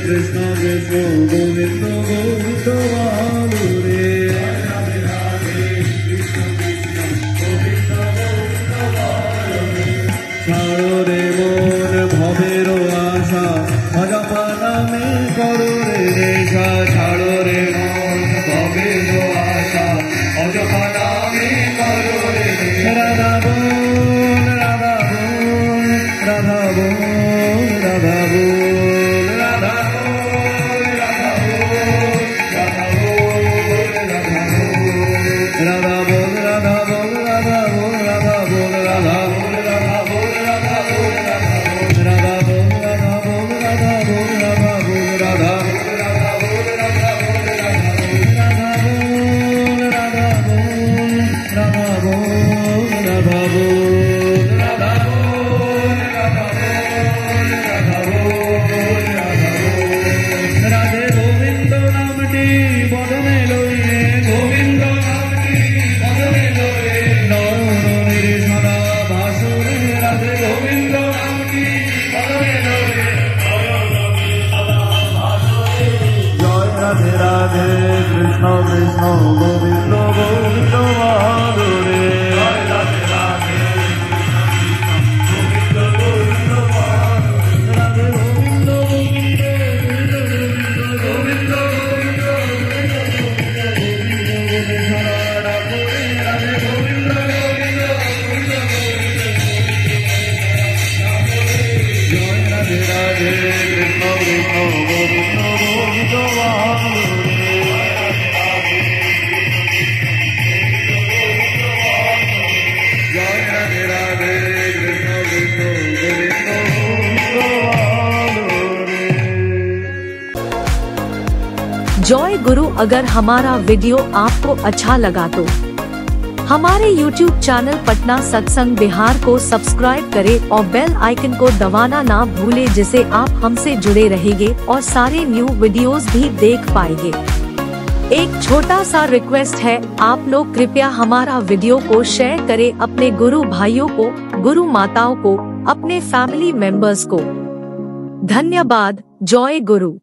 Krishna Krishna Govinda Govinda Valure ছাড়ো রে মন ভবের আশা অজপা নামে করো রে নেশা ছাড়ো রে মন ভবের আশা অজপা নামে করো রে রাধা বোন রাধা বোন রাধা বোন রাধা বোন রাধা বোন রাধা বোন जय गुरु। अगर हमारा वीडियो आपको अच्छा लगा तो हमारे YouTube चैनल पटना सत्संग बिहार को सब्सक्राइब करें और बेल आइकन को दबाना ना भूले, जिससे आप हमसे जुड़े रहेंगे और सारे न्यू वीडियोस भी देख पाएंगे। एक छोटा सा रिक्वेस्ट है, आप लोग कृपया हमारा वीडियो को शेयर करें अपने गुरु भाइयों को, गुरु माताओं को, अपने फैमिली मेंबर्स को। धन्यवाद। जय गुरु।